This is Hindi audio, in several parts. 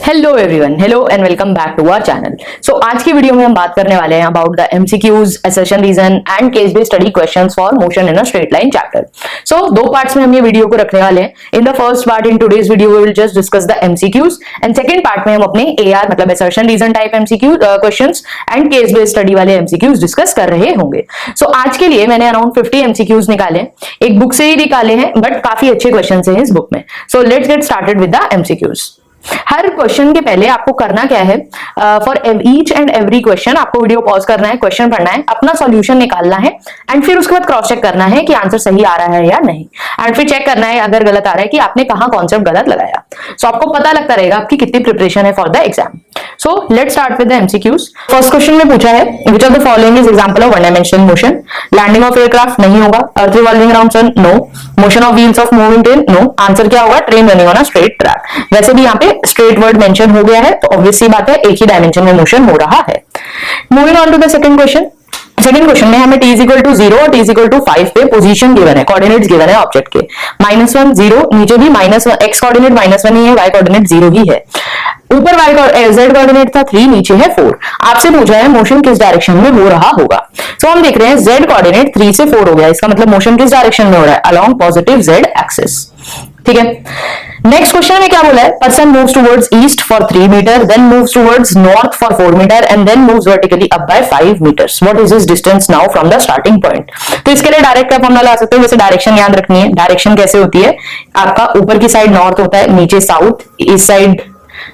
Hello everyone, hello and welcome back to our channel. So आज की वीडियो में हम बात करने वाले हैं about the MCQs, assertion reason and case based study questions for motion in a straight line chapter. So दो पार्ट्स में हम ये वीडियो को रखने वाले हैं। In the first part in today's video we will just discuss the MCQs and second part में हम अपने एआर मतलब assertion reason type MCQ questions and case based study वाले एमसीक्यूज डिस्कस कर रहे होंगे। सो आज के लिए मैंने अराउंड 50 एमसीक्यूज निकाले, एक बुक से ही निकाले हैं बट काफी अच्छे क्वेश्चन हैं इस बुक में। So let's get started with the MCQs. Her question के पहले आपको करना क्या है, for each and every question आपको वीडियो पॉज करना है, क्वेश्चन पढ़ना है, अपना सॉल्यूशन निकालना है एंड फिर उसके बाद क्रॉस चेक करना है कि आंसर सही आ रहा है या नहीं, एंड फिर चेक करना है अगर गलत आ रहा है कि आपने कहां कॉन्सेप्ट गलत लगाया। सो आपको पता लगता रहेगा आपकी कितनी प्रिपरेशन है for the exam. So let's start with the MCQs. First question में पूछा है which of the following is example of one dimensional motion. Landing of aircraft नहीं होगा, earth revolving around sun no, motion of wheels of moving train no. Answer क्या होगा, train running on a straight track. वैसे भी यहाँ पे स्ट्रेट वर्ड मेंशन हो गया है तो ऑब्वियस सी बात है एक ही डायमेंशन में मोशन हो रहा है। Moving on to the second question. Second question में हमें t इज इक्वल टू 0 और t इज इक्वल टू 5 पे पोजीशन गिवन है, कोऑर्डिनेट्स गिवन है ऑब्जेक्ट के। -1 0, नीचे भी -1, x कोऑर्डिनेट -1 ही है, y कोऑर्डिनेट 0 ही है। ऊपर z कोऑर्डिनेट था 3, नीचे है 4। आपसे पूछा है मोशन किस डायरेक्शन में हो रहा होगा। तो हम देख रहे हैं z कोऑर्डिनेट 3 से 4 हो गया, इसका मतलब मोशन किस डायरेक्शन में हो रहा है, अलोंग पॉजिटिव z एक्सिस। ठीक है। नेक्स्ट क्वेश्चन में क्या बोला है, person moves towards east for 3 meter, then moves towards north for 4 meter and then moves vertically up by 5 meters. What is his distance now from the starting point. तो इसके लिए डायरेक्ट का फॉर्मूला ला सकते हो। वैसे डायरेक्शन याद रखनी है। डायरेक्शन कैसे होती है, आपका ऊपर की साइड नॉर्थ होता है, नीचे साउथ, इस साइड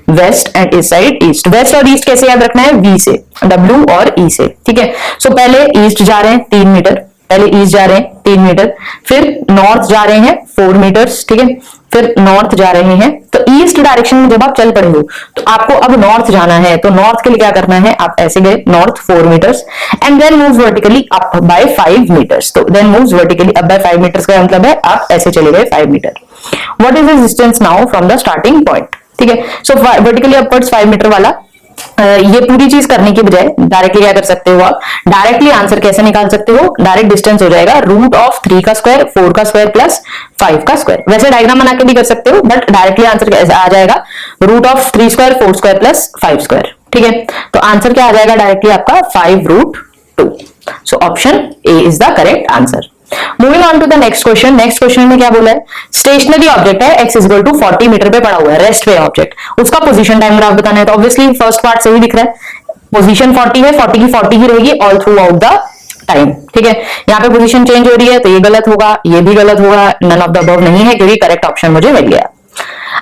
वेस्ट एंड इस साइड ईस्ट। वेस्ट और ईस्ट कैसे याद रखना है, वी से, डब्ल्यू और ई से। ठीक है। सो पहले ईस्ट जा रहे हैं 3 मीटर, पहले ईस्ट जा रहे हैं 3 मीटर, फिर नॉर्थ जा रहे हैं 4 मीटर्स। ठीक है। फिर नॉर्थ जा रहे हैं, तो ईस्ट डायरेक्शन में जब आप चल पड़े हो तो आपको अब नॉर्थ जाना है, तो नॉर्थ के लिए क्या करना है, आप ऐसे गए north 4 meters and then moves vertically up by 5 meters. तो then moves vertically up by 5 meters का मतलब है आप ऐसे चले गए 5 meter. What is the distance now from the starting point. ठीक है। सो वर्टिकली अपवर्ड्स 5 मीटर वाला ये पूरी चीज करने की बजाय डायरेक्टली क्या कर सकते हो, आप डायरेक्टली आंसर कैसे निकाल सकते हो, डायरेक्ट डिस्टेंस हो जाएगा रूट ऑफ 3 का स्क्वायर 4 का स्क्वायर प्लस 5 का स्क्वायर। वैसे डायग्राम बना के भी कर सकते हो बट डायरेक्टली आंसर कैसे आ जाएगा, root of 3 square 4 square plus 5 square. ठीक है। तो आंसर क्या आ जाएगा डायरेक्टली आपका 5√2। So option A is the correct answer. Moving on to the next question. Next question में क्या बोला है, स्टेशनरी ऑब्जेक्ट है, x is equal to 40 metre पे पड़ा हुआ है, रेस्ट पे ऑब्जेक्ट, उसका पोजीशन टाइम ग्राफ बताना है। तो ऑब्वियसली फर्स्ट पार्ट सही दिख रहा है, पोजीशन 40 है, 40 की 40 ही रहेगी all through out the time. ठीक है। यहाँ पे पोजीशन चेंज हो रही है तो ये गलत होगा, ये भी गलत होगा, नन ऑफ द अबव नहीं है क्योंकि करेक्ट ऑप्शन मुझे मिल गया।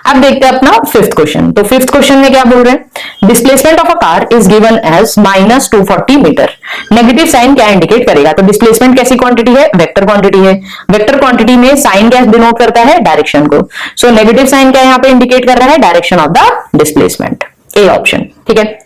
अब देखते हैं अपना फिफ्थ क्वेश्चन। तो फिफ्थ क्वेश्चन में क्या बोल रहे हैं, displacement of a car is given as -240 meter. Negative sign क्या इंडिकेट करेगा, तो डिस्प्लेसमेंट कैसी क्वांटिटी है, वेक्टर क्वांटिटी है। वेक्टर क्वांटिटी में साइन क्या डिनोट करता है, डायरेक्शन को। सो नेगेटिव साइन क्या यहाँ पे इंडिकेट कर रहा है, direction of the displacement, A option. ठीक है।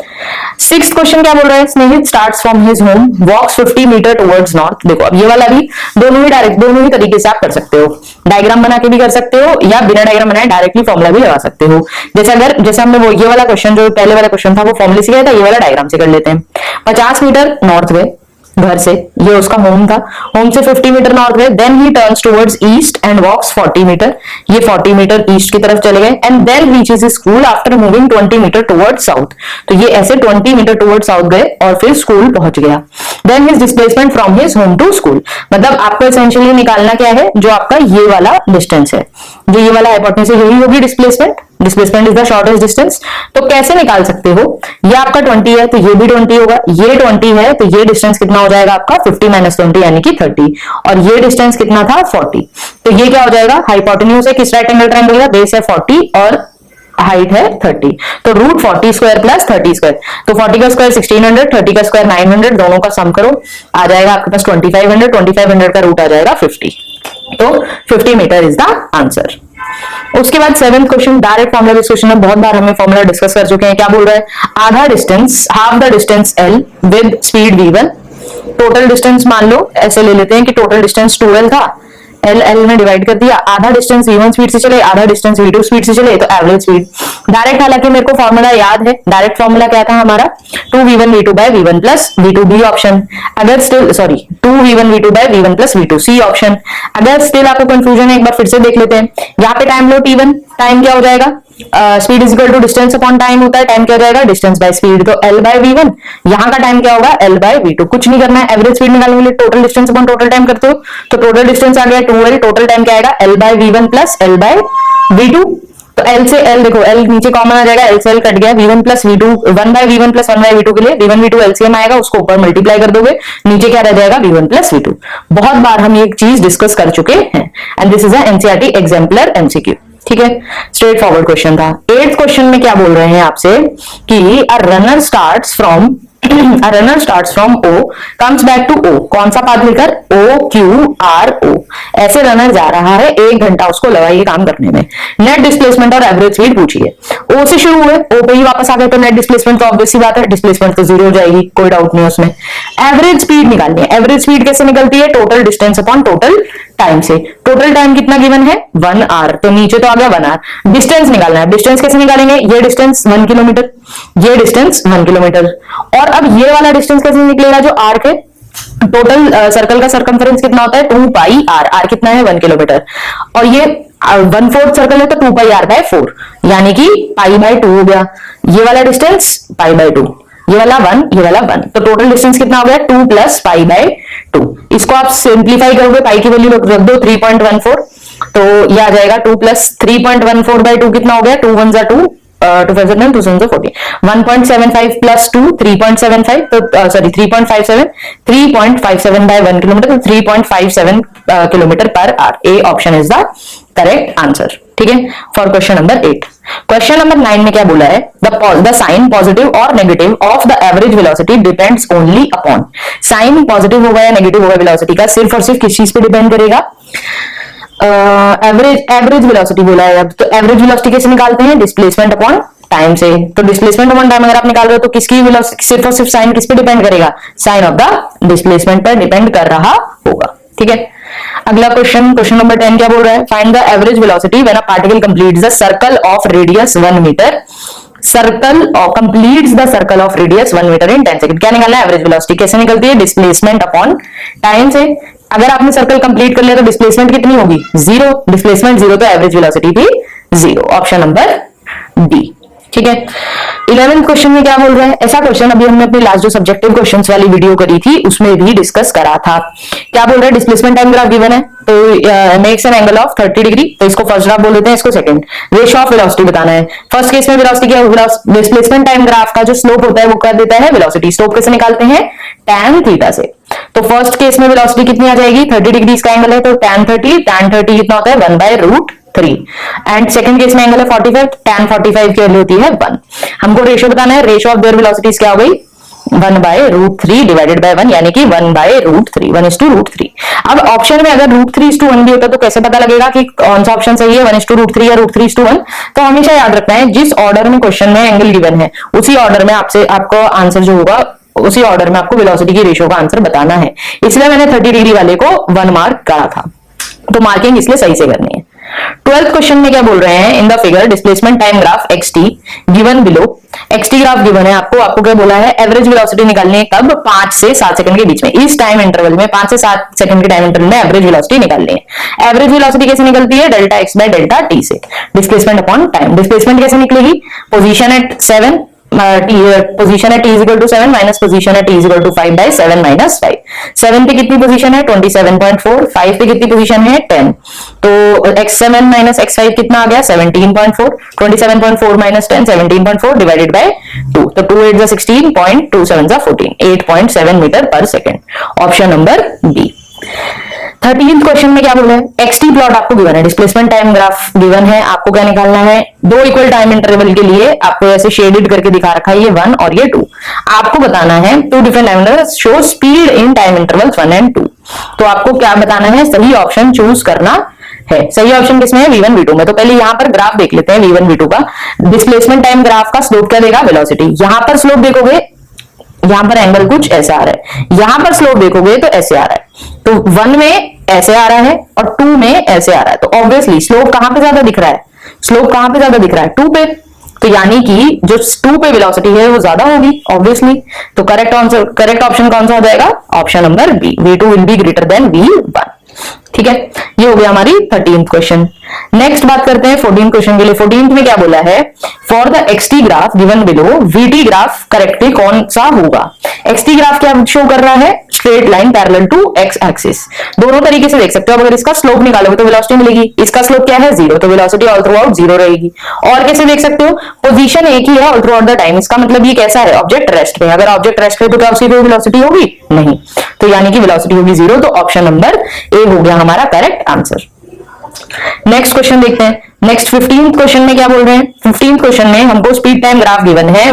सिक्स्थ क्वेश्चन क्या बोल रहा है, Snehit starts from his home walks 50 meter towards north. देखो अब ये वाला भी दोनों ही तरीके से आप कर सकते हो, डायग्राम बना के भी कर सकते हो या बिना डायग्राम बनाए डायरेक्टली फॉर्मूला भी लगा सकते हो। जैसे हमने वो ये वाला क्वेश्चन जो पहले वाला क्वेश्चन था वो फॉर्मूले से किया था, ये वाला डायग्राम से कर लेते हैं। 50 मीटर नॉर्थ गए घर से, ये उसका होम था, होम से 50 मीटर नॉर्थ गए, then he turns towards east and walks 40 meter, ये 40 मीटर ईस्ट की तरफ चले गए and then reaches school after moving 20 meter towards south. तो ये ऐसे 20 मीटर टुवर्ड्स साउथ गए और फिर स्कूल पहुंच गया। Then his displacement from his home to school, मतलब आपको एसेंशियली निकालना क्या है, जो आपका ये वाला डिस्टेंस है, जो ये वाला हाइपोटेन्यूज है यही होगी displacement. Displacement is the shortest distance. तो कैसे निकाल सकते हो, ये आपका 20 है तो ये भी 20 होगा, ये 20 है तो ये डिस्टेंस कितना हो जाएगा आपका 50 - 20 यानी कि 30, और ये डिस्टेंस कितना था 40। तो ये क्या हो जाएगा, हाइपोटेन्यूज है किस राइट एंगल ट्रायंगल का, बेस है 40 और हाइट है 30, तो रूट 40 स्क्वायर प्लस 30 स्क्वायर। तो 40 का स्क्वायर 1600, 30 का स्क्वायर 900, दोनों का सम करो आ जाएगा आपके पास 2500, 2500 का रूट आ जाएगा 50। तो 50 मीटर इज द आंसर। उसके बाद 7th question, direct formula based question है, बहुत बार हमें फॉर्मूला डिस्कस कर चुके हैं। क्या बोल रहा है, आधा distance half the distance l with speed v1। Total distance मान लो ऐसे ले लेते हैं कि टोटल डिस्टेंस 2l था, l में डिवाइड कर दिया, आधा डिस्टेंस v1 स्पीड से चले, आधा डिस्टेंस v2 स्पीड से चले, तो एवरेज स्पीड। डायरेक्ट हालांकि मेरे को फॉर्मूला याद है, डायरेक्ट फॉर्मूला क्या था हमारा, 2v1 v2 by v1 plus v2 b option. अगर still 2v1 v2 by v1 plus v2 c option. अगर स्टिल आपको कंफ्यूजन है एक बार फिर से देख लेते हैं। यहाँ पे टाइम लो t1, टाइम क्या हो जाएगा, speed is equal to distance upon time होता है, टाइम क्या हो जाएगा, डिस्टेंस बाय स्पीड, तो L बाय V1, यहाँ का टाइम क्या होगा, L बाय V2, कुछ नहीं करना है, एवरेज स्पीड निकालने के लिए total distance upon total time करते हो, तो टोटल डिस्टेंस आ गया 2L, टोटल टाइम क्या आएगा, L by V1 plus L by V2, तो L से L देखो, L नीचे कॉमन आ जाएगा, L से L कट गया, V1 plus V2, 1 bye V1 plus 1 bye V2 के लिए V1 V2 LCM आएगा, उसको ऊपर मल्टीप्लाई कर दोगे, नीचे क्या रह जाएगा, V1 प्लस V2। बहुत बार हम ये चीज डिस्कस कर चुके हैं, and this is a NCERT exemplar MCQ। ठीक है, स्ट्रेट फॉरवर्ड क्वेश्चन था। 8th क्वेश्चन में क्या बोल रहे हैं आपसे कि a runner starts from O comes back to O, कौन सा पाथ लेकर, OQRO, ऐसे रनर जा रहा है, 1 घंटा उसको लगा ये काम करने में। नेट डिस्प्लेसमेंट और एवरेज स्पीड पूछिए। O से शुरू हुए, O पे ही वापस आ गए, तो नेट डिस्प्लेसमेंट तो ऑब्वियस सी बात है, डिस्प्लेसमेंट तो 0 हो जाएगी, कोई डाउट नहीं उसमें। एवरेज स्पीड निकालनी है, एवरेज स्पीड कैसे निकलती है, total distance upon total time से। टोटल टाइम कितना गिवन है, 1 आवर, तो नीचे तो आ गया 1 आवर। डिस्टेंस निकालना है, डिस्टेंस कैसे निकालेंगे, ये डिस्टेंस 1 किलोमीटर, ये डिस्टेंस 1 किलोमीटर, और अब ये वाला डिस्टेंस कैसे निकलेगा, जो आर्क है, टोटल सर्कल का सरकमफेरेंस कितना होता है, 2 पाई आर, आर कितना है 1 किलोमीटर, और ये 1/4 सर्कल है तो 2 पाई आर बाय 4, यानी कि पाई बाय 2 हो गया। ये वाला डिस्टेंस पाई बाय 2, ये वाला 1, ये वाला 1, तो टोटल डिस्टेंस कितना हो गया, 2 प्लस पाई बाय 2। इसको आप सिंप्लीफाई करोगे, पाई की वैल्यू रख दो 3.14, तो ये आ जाएगा 2 प्लस 3.14 बाय 2 कितना हो गया, 2 1 2, 2 5 9, 2 7 14, 1.75 प्लस 2 3.75, तो सॉरी 3.57, 3.57 बाय 1 किलोमीटर, तो 3.57 kilometer per hour. A option is the correct answer. ठीक है, for question number 8। Question number 9 में क्या बोला है, द साइन पॉजिटिव और negative of the average velocity depends only upon. Sign positive होगा या नेगेटिव होगा वेलोसिटी का, सिर्फ और सिर्फ किस चीज पे डिपेंड करेगा, एवरेज वेलोसिटी बोला है। अब तो एवरेज वेलोसिटी कैसे निकालते हैं, डिस्प्लेसमेंट अपॉन टाइम से। तो डिस्प्लेसमेंट अपॉन टाइम अगर आप निकाल रहे हो तो किसकी वेलोसिटी, सिर्फ और सिर्फ साइन किस पे डिपेंड करेगा, साइन ऑफ द डिस्प्लेसमेंट पर डिपेंड कर रहा होगा। ठीक है, अगला क्वेश्चन, क्वेश्चन नंबर 10 क्या बोल रहा है, find the average velocity when a particle completes the circle of radius 1 meter, circle completes the circle of radius 1 meter in 10 second. क्या निकालना है, एवरेज वेलोसिटी कैसे निकलती है, डिस्प्लेसमेंट अपॉन टाइम से। अगर आपने सर्कल कंप्लीट कर लिया तो डिस्प्लेसमेंट कितनी होगी, 0, डिस्प्लेसमेंट 0, तो एवरेज वेलोसिटी भी 0, ऑप्शन नंबर डी। ठीक है, 11th क्वेश्चन में क्या बोल रहा है, ऐसा क्वेश्चन अभी हमने अपनी लास्ट जो सब्जेक्टिव क्वेश्चंस वाली वीडियो करी थी उसमें भी डिस्कस करा था। क्या बोल रहा है, डिस्प्लेसमेंट टाइम ग्राफ गिवन है, तो makes an angle of 30 degree, तो इसको फर्स्ट ग्राफ बोल देते हैं, इसको सेकंड। रेशियो ऑफ वेलोसिटी बताना है, फर्स्ट केस में वेलोसिटी क्या होगा, डिस्प्लेसमेंट टाइम ग्राफ का जो स्लोप होता है वो कर देता है वेलोसिटी। स्लोप कैसे निकालते हैं, tan थीटा से। तो फर्स्ट केस में वेलोसिटी कितनी आ जाएगी, 30 डिग्री इसका एंगल है, तो tan 30 कितना होता है, 1/√3, एंड सेकंड केस में एंगल है 45, tan 45 की वैल्यू होती है 1। हमको रेशियो बताना है, रेशियो ऑफ देयर वेलोसिटीज क्या हो गई, 1/√3 डिवाइडेड बाय 1, यानी कि 1/√3, 1:√3। अब ऑप्शन में अगर √3:1 भी होता तो कैसे पता लगेगा कि कौन सा ऑप्शन सही है, 1:√3 या √3:1। तो हमेशा याद रखना है, जिस ऑर्डर में क्वेश्चन में एंगल गिवन है उसी ऑर्डर में आपसे आपको आंसर जो होगा, उसी ऑर्डर में आपको वेलोसिटी की रेशियो का आंसर बताना है। इसलिए मैंने 30 डिग्री वाले को 1 मार्क करा था, तो मार्किंग इसलिए सही से करनी है। 12th क्वेश्चन में क्या बोल रहे हैं, in the figure displacement time graph xt given below, xt graph given है आपको क्या बोला है, एवरेज वेलोसिटी निकालनी है कब, 5 से 7 सेकंड के बीच में। इस टाइम इंटरवल में 5 से 7 सेकंड के टाइम इंटरवल में एवरेज वेलोसिटी निकालनी है। एवरेज वेलोसिटी कैसे निकलती है, delta x by delta t से। डिस्प्लेसमेंट अपॉन टाइम, डिस्प्लेसमेंट कैसे निकलेगी, पोजीशन एट 7, पोजीशन है t is equal to 7 minus position है t is equal to 5 by 7 minus 5। 7 पे कितनी पोजीशन है 27.4, 5 पे कितनी पोजीशन है 10, तो x7 माइनस x5 कितना आ गया 17.4, 27.4 माइनस 10 17.4 डिवाइडेड बाय 2, तो 2 8 16, 2 7 14, 8.7 meter per second, option number B. 13th question में क्या बोला है, xt प्लॉट आपको गिवन है, डिस्प्लेसमेंट टाइम ग्राफ गिवन है, आपको क्या निकालना है, दो इक्वल टाइम इंटरवल के लिए आपको ऐसे शेडेड करके दिखा रखा है, ये 1 और ये 2। आपको बताना है two different time intervals show speed in time intervals 1 and 2। तो आपको क्या बताना है, सही ऑप्शन चूज करना है। सही ऑप्शन किसमें है, V1 V2 में। तो पहले यहां पर ग्राफ देख लेते हैं V1 V2 का। डिस्प्लेसमेंट टाइम ग्राफ का स्लोप क्या देगा, वेलोसिटी। यहां पर स्लोप देखोगे, यहां पर एंगल कुछ ऐसा आ रहा है, यहां पर स्लोप देखोगे तो ऐसे आ रहा है, तो 1 में ऐसे आ रहा है और 2 में ऐसे आ रहा है, तो ऑब्वियसली स्लोप कहां पे ज्यादा दिख रहा है, स्लोप कहां पे ज्यादा दिख रहा है, 2 पे। तो यानी कि जो 2 पे वेलोसिटी है वो ज्यादा होगी ऑब्वियसली। तो करेक्ट ऑप्शन कौन सा हो जाएगा, option number B, V2 will be greater than V1। ठीक है, ये हो गया हमारी 13th क्वेश्चन। नेक्स्ट बात करते हैं 14th क्वेश्चन के लिए। 14th में क्या बोला है, for the XT graph given below VT graph correctly कौन सा होगा। एक्सटी ग्राफ क्या शो कर रहा है, straight line parallel to x axis. दोनों तरीके से देख सकते हो, अगर इसका स्लोप निकालोगे तो वेलोसिटी मिलेगी, इसका स्लोप क्या है 0, तो वेलोसिटी ऑल थ्रू आउट 0 रहेगी। और कैसे देख सकते हो, पोजीशन एक ही है all through out the time, इसका मतलब ये कैसा है, ऑब्जेक्ट रेस्ट पे। अगर ऑब्जेक्ट रेस्ट पे तो क्या उसकी कोई वेलोसिटी होगी नहीं, तो यानी कि वेलोसिटी होगी 0, तो ऑप्शन नंबर ए हो गया हमारा करेक्ट आंसर। नेक्स्ट क्वेश्चन देखते हैं। नेक्स्ट 15th क्वेश्चन में क्या बोल रहे हैं, 15th क्वेश्चन में हमको स्पीड टाइम ग्राफ गिवन है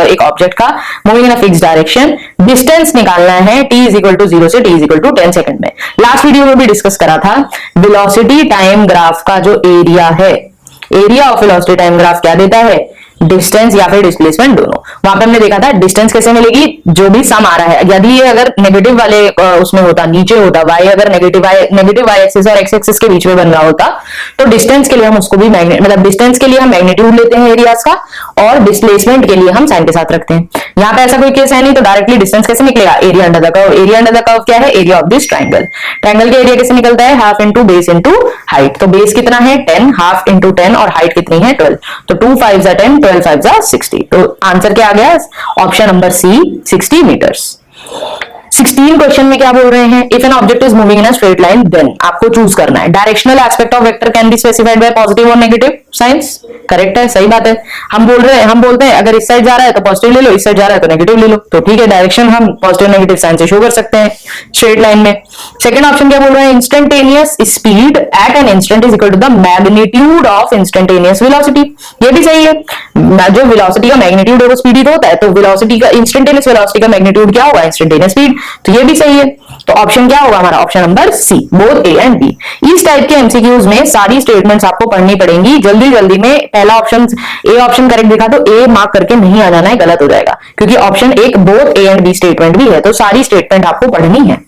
एक ऑब्जेक्ट का moving in a fix direction, distance निकालना है t इज इक्वल टू 0 से t is equal to 10 second में। लास्ट वीडियो में भी डिस्कस करा था वेलोसिटी टाइम ग्राफ का जो एरिया है, area of velocity time graph क्या देता है, डिस्टेंस या फिर डिस्प्लेसमेंट दोनों। वहां पे हमने देखा था डिस्टेंस कैसे मिलेगी, जो भी सम आ रहा है, यदि ये अगर नेगेटिव वाले उसमें होता, नीचे होता, y अगर नेगेटिव y एक्सिस और x एक्सिस के बीच में बन रहा होता, तो डिस्टेंस के लिए हम उसको भी मतलब डिस्टेंस के लिए हम मैग्नीट्यूड लेते हैं एरियाज का, और डिस्प्लेसमेंट के लिए हम साइन के साथ रखते हैं। यहाँ पे ऐसा कोई केस है नहीं, तो डायरेक्टली डिस्टेंस कैसे निकलेगा, area under the curve. Area under the curve क्या है, area of this triangle. Triangle का एरिया कैसे निकलता है, half into base into height. तो बेस कितना है 10, हाफ इंटू 10, और हाइट कितनी है 12, तो 2 5 10, 12 5 60। तो आंसर क्या आ गया, option number C 60 meters. 16 question में क्या बोल रहे हैं, if an object is moving in a straight line then आपको चूज करना है directional aspect of vector can be specified by positive और नेगेटिव साइंस। करेक्ट है, सही बात है। हम बोलते हैं अगर इस साइड जा रहा है तो पॉजिटिव ले लो, इस साइड जा रहा है तो नेगेटिव ले लो, तो ठीक है, डायरेक्शन हम पॉजिटिव नेगेटिव साइन से शो कर सकते हैं स्ट्रेट लाइन में। सेकंड ऑप्शन क्या बोल रहे हैं, instantaneous speed at an instant is equal to the magnitude of instantaneous velocity. ये भी सही है, जो वेलोसिटी का मैग्नीट्यूड है वो स्पीड ही तो होता है, तो वेलोसिटी का इंस्टेंटेनियस वेलोसिटी का मैग्नीट्यूड क्या होगा, इंस्टेंटेनियस स्पीड, तो ये भी सही है। तो ऑप्शन क्या होगा हमारा, option number C, both A and B. इस टाइप के एमसीक्यूज में सारी स्टेटमेंट्स आपको पढ़नी पड़ेंगी जल्दी जल्दी में। पहला ऑप्शन ए ऑप्शन करेक्ट दिखा तो ए मार्क करके नहीं आ जाना है, गलत हो जाएगा, क्योंकि ऑप्शन एक both A and B statement भी है, तो सारी स्टेटमेंट आपको पढ़नी है।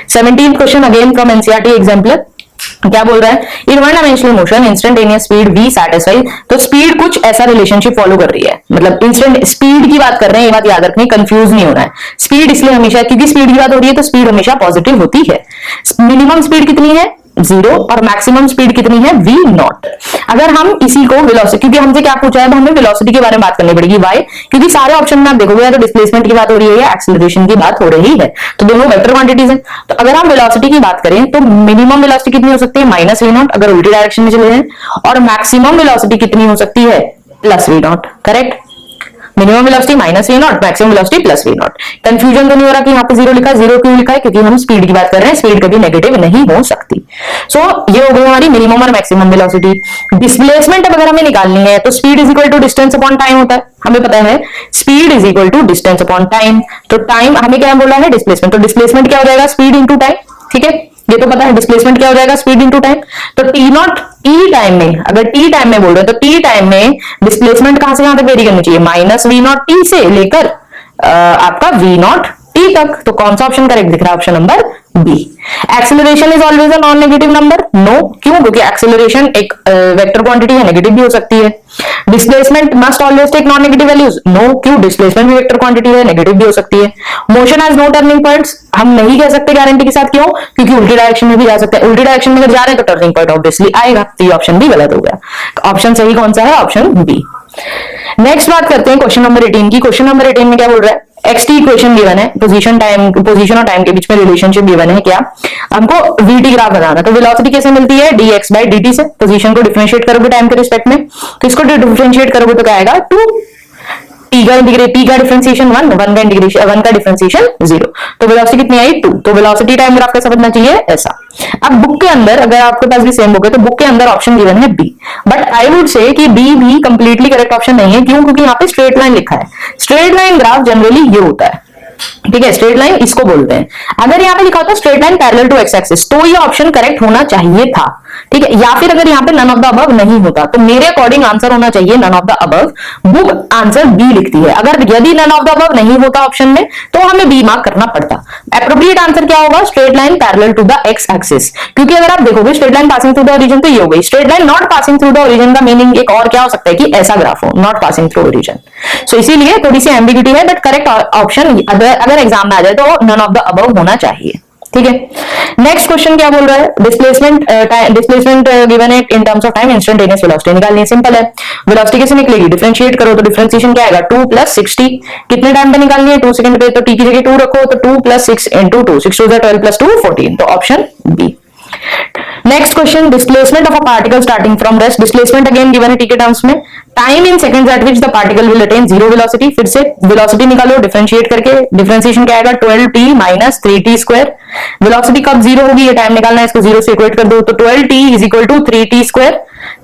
17th question again from NCERT exemplar, क्या बोल रहा है, in one dimensional motion instantaneous speed V satisfy. तो स्पीड कुछ ऐसा रिलेशनशिप फॉलो कर रही है, मतलब इंस्टेंट स्पीड की बात कर रहे हैं, ये बात याद रखनी, कंफ्यूज नहीं होना है। स्पीड इसलिए हमेशा, क्योंकि स्पीड की बात हो रही है तो स्पीड हमेशा पॉजिटिव होती है। मिनिमम स्पीड कितनी है 0, और मैक्सिमम स्पीड कितनी है v नॉट। अगर हम इसी को वेलोसिटी, क्योंकि हमसे क्या पूछा है, हमें वेलोसिटी के बारे में बात करनी पड़ेगी, वाई, क्योंकि सारे ऑप्शन में आप देखोगे या तो डिस्प्लेसमेंट की बात हो रही है या एक्सेलरेशन की बात हो रही है, तो दोनों वेक्टर क्वांटिटीज हैं। तो अगर हम वेलोसिटी की बात करें तो मिनिमम वेलोसिटी कितनी हो सकती है, माइनस वी नॉट अगर उल्टी डायरेक्शन में चले जाएं, और मैक्सिमम वेलोसिटी कितनी हो सकती है, plus V not. Correct, minimum velocity minus V not, maximum velocity plus V not. Confusion तो नहीं हो रहा कि यहाँ पे 0 लिखा है, 0 क्यों लिखा है, क्योंकि हम स्पीड की बात कर रहे हैं, स्पीड कभी नेगेटिव नहीं हो सकती। सो ये हो गई हमारी मिनिमम और मैक्सिमम वेलोसिटी। डिस्प्लेसमेंट अगर हमें निकालनी है तो speed is equal to distance upon time होता है, हमें पता है speed is equal to distance upon time. तो टाइम हमें क्या बोला है, डिस्प्लेसमेंट, तो डिस्प्लेसमेंट क्या हो जाएगा, स्पीड इंटू टाइम। ठीक है, ये तो पता है डिस्प्लेसमेंट क्या हो जाएगा, स्पीड इंटू टाइम। तो टी नॉट, टी टाइम में, अगर टी टाइम में बोल रहे हैं तो टी टाइम में डिस्प्लेसमेंट कहां से कहां तक वेरी करनी चाहिए, माइनस वी नॉट टी से लेकर आपका वी नॉट टी तक। तो कौन सा ऑप्शन करेक्ट दिख रहा है, option number B. Acceleration is always a non negative number, no, क्यों, क्योंकि एक्सेलरेशन एक वेक्टर क्वांटिटी है, नेगेटिव भी हो सकती है। Displacement must always take non negative values, no, क्यों, डिस्प्लेसमेंट भी वेक्टर क्वांटिटी है, नेगेटिव भी हो सकती है। Motion has no turning points, हम नहीं कह सकते गारंटी के साथ, क्यों, क्योंकि उल्टी डायरेक्शन में भी जा सकते हैं, उल्टी डायरेक्शन में अगर जा रहे हैं तो टर्निंग पॉइंट ऑब्वियसली आएगा, तो ये ऑप्शन भी गलत हो गया। ऑप्शन सही कौन सा है, ऑप्शन बी। नेक्स्ट बात करते हैं क्वेश्चन नंबर 18 की। क्वेश्चन नंबर 18 में क्या बोल रहा है, एक्सटी इक्वेशन गिवन है, पोजीशन और टाइम के बीच में रिलेशनशिप गिवन है, क्या हमको वीटी ग्राफ बनाना। तो वेलोसिटी कैसे मिलती है, dx बाई dt से। पोजीशन को डिफरेंशिएट करोगे टाइम के रिस्पेक्ट में, तो इसको डिफरेंशिएट करोगे तो क्या आएगा, 2 टी का डिफरेंशिएशन 1 का इंटीग्रेशन 1 का डिफरेंशिएशन 0। तो वेलोसिटी कितनी आई 2। तो वेलोसिटी टाइम ग्राफ कैसा बनना चाहिए, ऐसा। अब बुक के अंदर अगर आपके पास भी सेम बुक है तो बुक के अंदर ऑप्शन गिवन है B, but I would say कि बी भी कंप्लीटली करेक्ट ऑप्शन नहीं है, क्यों, क्योंकि यहाँ पे स्ट्रेट लाइन लिखा है। स्ट्रेट लाइन ग्राफ जनरली ये होता है, ठीक है, स्ट्रेट लाइन इसको बोलते हैं। अगर यहाँ पे लिखा होता straight line parallel to x axis तो ये ऑप्शन करेक्ट होना चाहिए था, ठीक है, या फिर अगर यहाँ पे नन ऑफ द अबव नहीं होता तो मेरे अकॉर्डिंग आंसर होना चाहिए none of the above. Book answer B लिखती है, अगर यदि नन ऑफ द अबव नहीं होता ऑप्शन में तो हमें बी मार्क करना पड़ता। एप्रोप्रिएट आंसर क्या होगा, straight line parallel to the X axis, क्योंकि अगर आप देखोगे straight line passing through the origin तो ये हो गई। Straight line not passing through the origin का मीनिंग एक और क्या हो सकता है कि ऐसा ग्राफ हो, नॉट पासिंग थ्रू ओरिजिन। सो इसीलिए थोड़ी सी एम्बिग्यूटी है, बट करेक्ट ऑप्शन अगर एग्जाम में आ जाए तो नन ऑफ द अबव होना चाहिए। ठीक है। नेक्स्ट क्वेश्चन क्या बोल रहा है, डिस्प्लेसमेंट गिवन है in terms of time, instantaneous velocity निकालनी है। सिंपल है, वेलोसिटी कैसे निकलेगी, डिफरेंशिएट करो तो डिफरेंशिएशन क्या आएगा 2 + 60। कितने टाइम पे निकालनी है, 2 सेकंड पे, तो टी की जगह 2 रखो, तो 2 + 6 × 2, 6 2 12 + 2 14, तो option B. Next question, displacement of a particle starting from rest, displacement again given है टी के टर्म्स में, time in seconds at which the particle will attain zero velocity. फिर से वेलोसिटी निकालो डिफरेंशिएट करके, डिफरेंशिएशन क्या आएगा 12t - 3t²। वेलोसिटी कब जीरो होगी ये टाइम निकालना है, इसको जीरो से इक्वेट कर दो, तो 12t = 3t²।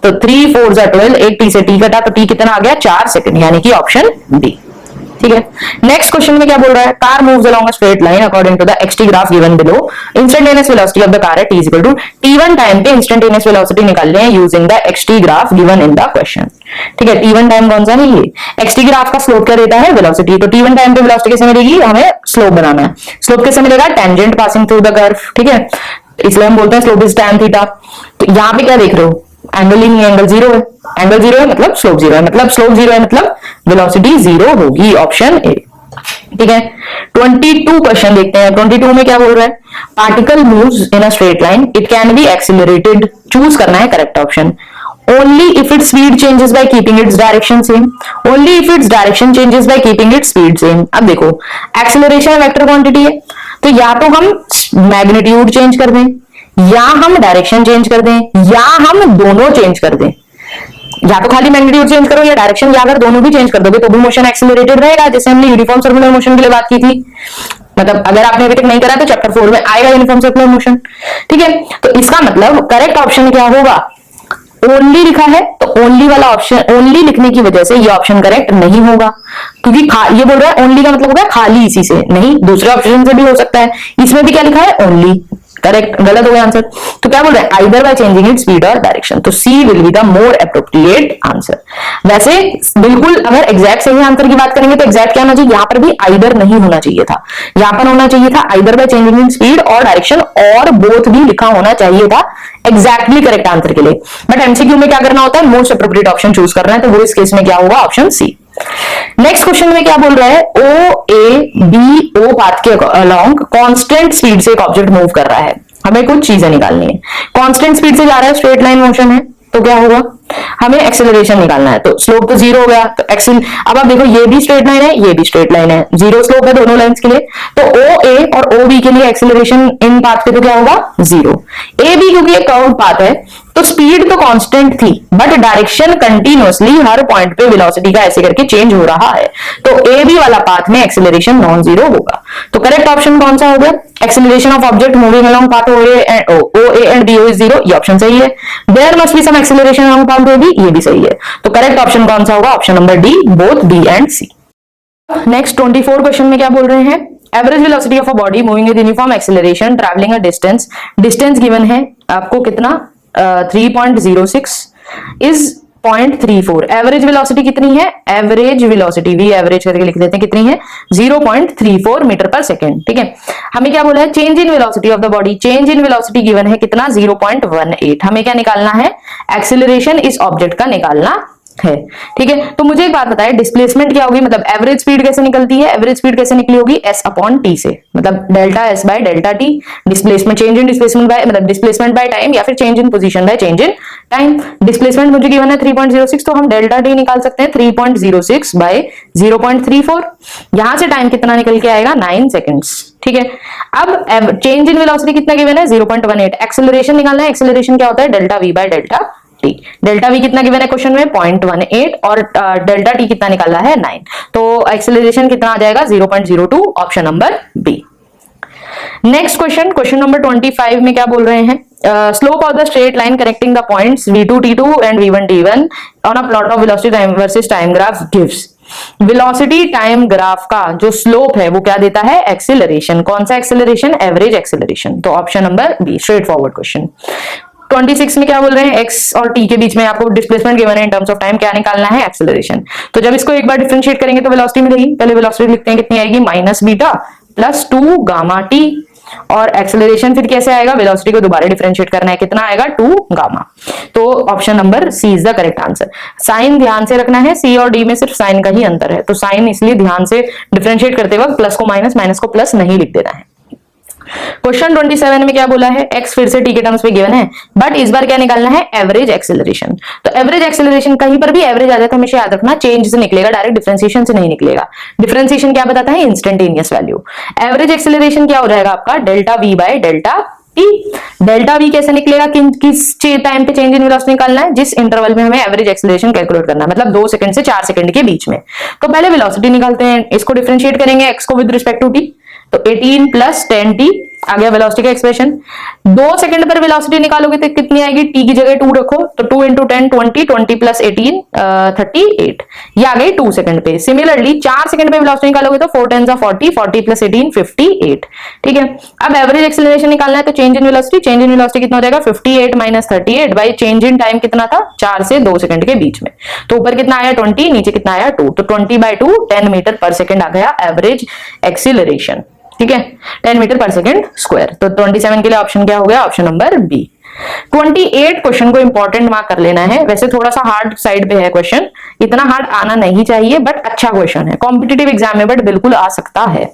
तो 3 4 12, एक टी से टी कटा, तो टी कितना आ गया 4 सेकंड, यानी कि ऑप्शन बी। ठीक है। नेक्स्ट क्वेश्चन में क्या बोल रहा है, car moves along a straight line according to the xt graph given below, instantaneous velocity of the car है t = t1 टाइम पे इंस्टेंटेनियस वेलोसिटी निकाल रहे हैं using the xt graph given in the question. ठीक है, t1 टाइम कौन सा है, ये xt ग्राफ का स्लोप क्या देता है, वेलोसिटी। तो t1 टाइम पे वेलोसिटी कैसे मिलेगी, हमें स्लोप बनाना है। स्लोप कैसे मिलेगा, tangent passing through the curve. ठीक है, इसलिए हम बोलते हैं स्लोप इज tan थीटा। तो यहाँ पे क्या देख रहे हो, एंगल ही नहीं, एंगल जीरो है, एंगल जीरो है मतलब स्लोप जीरो है, मतलब स्लोप जीरो है मतलब वेलोसिटी जीरो होगी, ऑप्शन ए। ठीक है, 22 क्वेश्चन देखते हैं। 22 में क्या बोल रहा है, particle moves in a straight line, it can be accelerated, choose करना है correct option. Only if its speed changes by keeping its direction same. Only if its direction changes by keeping its speed same. अब देखो, एक्सिलरेशन वेक्टर क्वांटिटी है, तो या तो हम मैग्नीट्यूड चेंज कर दें, या हम डायरेक्शन चेंज कर दें, या हम दोनों चेंज कर दें। या तो खाली मैग्नीट्यूड चेंज करो या डायरेक्शन, या अगर दोनों भी चेंज कर दोगे तो भी मोशन एक्सिलरेटेड रहेगा, जैसे हमने यूनिफॉर्म सर्कुलर मोशन के लिए बात की थी। मतलब अगर आपने अभी तक नहीं करा तो चैप्टर 4 में आएगा यूनिफॉर्म सर्कुलर मोशन। ठीक है, तो इसका मतलब करेक्ट ऑप्शन क्या होगा, ओनली लिखा है, तो ओनली वाला ऑप्शन, ओनली लिखने की वजह से ये ऑप्शन करेक्ट नहीं होगा, क्योंकि ये बोल रहा है ओनली का मतलब हो गया खाली इसी से, नहीं दूसरे ऑप्शन से भी हो सकता है। इसमें भी क्या लिखा है, ओनली, करेक्ट, गलत हो गया आंसर। तो क्या बोल रहे हैं, either by changing it speed और डायरेक्शन, तो C will be the more appropriate answer. वैसे बिल्कुल अगर एग्जैक्ट सही आंसर की बात करेंगे तो एग्जैक्ट क्या होना चाहिए, यहाँ पर भी आइदर नहीं होना चाहिए था, यहाँ पर होना चाहिए था either by changing in speed और डायरेक्शन, और बोथ भी लिखा होना चाहिए था एग्जैक्टली करेक्ट आंसर के लिए। बट एमसीक्यू में क्या करना होता है, मोस्ट एप्रोप्रिएट ऑप्शन चूज करना है, तो वो इस केस में क्या होगा, ऑप्शन सी। नेक्स्ट क्वेश्चन में क्या बोल रहा है, ओ ए बी ओ पाथ के अलोंग कांस्टेंट स्पीड से एक ऑब्जेक्ट मूव कर रहा है, हमें कुछ चीजें निकालनी है। कांस्टेंट स्पीड से जा रहा है, स्ट्रेट लाइन मोशन है, तो क्या होगा, हमें एक्सेलरेशन निकालना है। तो स्लोप तो जीरो हो गया, तो अब आप देखो ये भी स्ट्रेट लाइन है, ये भी स्ट्रेट लाइन है, जीरो स्लोप है दोनों लाइंस के लिए, तो ओ ए और ओ बी के लिए एक्सेलरेशन इन पाथ पे तो क्या होगा, जीरो। ए बी क्योंकि एक कर्व पाथ है तो स्पीड तो कांस्टेंट थी, बट डायरेक्शन कंटिन्यूअसली हर पॉइंट पे वेलोसिटी का ऐसे करके चेंज हो रहा है, तो ए बी वाला पाथ में एक्सेलरेशन नॉन जीरो होगा। तो करेक्ट ऑप्शन कौन सा होगा, acceleration of object moving along path O A and B O is zero, ये ऑप्शन सही है। There must be some acceleration along path O B, ये भी सही है। तो करेक्ट ऑप्शन कौन सा होगा, option number D, both B and C. Next 24 question में क्या बोल रहे हैं, average velocity of a body moving with uniform acceleration traveling a distance, distance given है आपको कितना 3.06 इज 0.34, एवरेज वेलोसिटी कितनी है, एवरेज वेलोसिटी भी एवरेज करके लिख देते हैं, कितनी है 0.34 मीटर पर सेकेंड। ठीक है, हमें क्या बोला है, change in velocity of the body, change in velocity given है कितना 0.18, हमें क्या निकालना है, एक्सेलरेशन इस ऑब्जेक्ट का निकालना है। ठीक है, तो मुझे एक बात बताए, डिस्प्लेसमेंट क्या होगी, मतलब एवरेज स्पीड कैसे निकलती है, एवरेज स्पीड कैसे निकली होगी, s/t से, मतलब delta s by delta t, displacement change in displacement bye, मतलब डिस्प्लेसमेंट बाय टाइम, या फिर change in position by change in time. Displacement मुझे गिवन है 3.06, तो हम डेल्टा t निकाल सकते हैं 3.06 बाय 0.34, यहां से टाइम कितना निकल के आएगा 9 सेकेंड्स। ठीक है, अब चेंज इन वेलोसिटी कितना गिवन है 0.18, एक्सेलरेशन निकालना है, एक्सेलरेशन क्या होता है delta v by delta T, delta we कितना गिवन है क्वेश्चन में 0.18, और डेल्टा टी कितना निकाला है 9, तो एक्सेलरेशन कितना आ जाएगा 0.02, option number B. Next question, question number 25 में क्या बोल रहे हैं, slope of the straight line connecting the points v2 t2 and v1 t1 on a plot of velocity time versus time graph gives, velocity time graph का जो स्लोप है वो क्या देता है, एक्सेलरेशन, कौन सा एक्सेलरेशन, एवरेज एक्सेलरेशन, तो option number B, straightforward question. 26 में क्या बोल रहे हैं, x और t के बीच में आपको डिस्प्लेसमेंट गिवन है इन टर्म्स ऑफ टाइम, क्या निकालना है, एक्सेलरेशन। तो जब इसको एक बार डिफरेंशिएट करेंगे तो वेलोसिटी मिलेगी, पहले वेलोसिटी लिखते हैं, कितनी आएगी -बीटा + 2 गामा t, और एक्सेलरेशन फिर कैसे आएगा, वेलोसिटी को दोबारा डिफरेंशिएट करना है, कितना आएगा 2 गामा, तो option number C is the correct answer. Sign ध्यान से रखना है, सी और डी में सिर्फ साइन का ही अंतर है, तो साइन इसलिए ध्यान से डिफरेंशिएट करते वक्त प्लस को माइनस, माइनस को प्लस नहीं लिख देना है। क्वेश्चन 27 में क्या बोला है, x फिर से t के टर्म्स में गिवन है, बट इस बार क्या निकालना है, एवरेज एक्सेलरेशन। तो एवरेज एक्सेलरेशन, कहीं पर भी एवरेज आ जाए तो हमेशा याद रखना चेंज से निकलेगा, डायरेक्ट डिफरेंशिएशन से नहीं निकलेगा। डिफरेंशिएशन क्या बताता है, इंस्टेंटेनियस वैल्यू। एवरेज एक्सेलरेशन क्या हो जाएगा आपका, delta v by delta t। Delta v कैसे निकलेगा, किस टाइम पे चेंज इन वेलोसिटी निकालना है, जिस इंटरवल में हमें एवरेज एक्सेलरेशन कैलकुलेट करना है, मतलब 2 सेकंड से 4 सेकंड के बीच में। तो पहले वेलोसिटी निकालते हैं, इसको डिफरेंशिएट करेंगे x को विद रिस्पेक्ट टू t, तो 18 प्लस 10t आ गया वेलोसिटी का एक्सप्रेशन। 2 सेकंड पर वेलोसिटी निकालोगे तो कितनी आएगी, t की जगह 2 रखो, तो 2 इंटू 10 20, 20 प्लस 18 38, ये आ गई 2 सेकंड पे। सिमिलरली 4 सेकंड पे वेलोसिटी निकालोगे तो 4 10 40, 40 प्लस 18 58, ठीक है। अब एवरेज एक्सेलरेशन निकालना है, तो चेंज इन वेलोसिटी कितना हो जाएगा, 58 minus 38 by change in time कितना था, 4 से 2 सेकंड के बीच में। तो ऊपर कितना आया 20, नीचे कितना आया 2, तो 20/2 10 मीटर पर सेकंड आ गया एवरेज एक्सेलरेशन, ठीक है, 10 मीटर पर सेकंड स्क्वायर। तो 27 के लिए ऑप्शन क्या हो गया, ऑप्शन नंबर बी। 28 क्वेश्चन को इंपॉर्टेंट मार्क कर लेना है, वैसे थोड़ा सा हार्ड साइड पे है क्वेश्चन, इतना हार्ड आना नहीं चाहिए, बट अच्छा क्वेश्चन है, कॉम्पिटिटिव एग्जाम में बट बिल्कुल आ सकता है,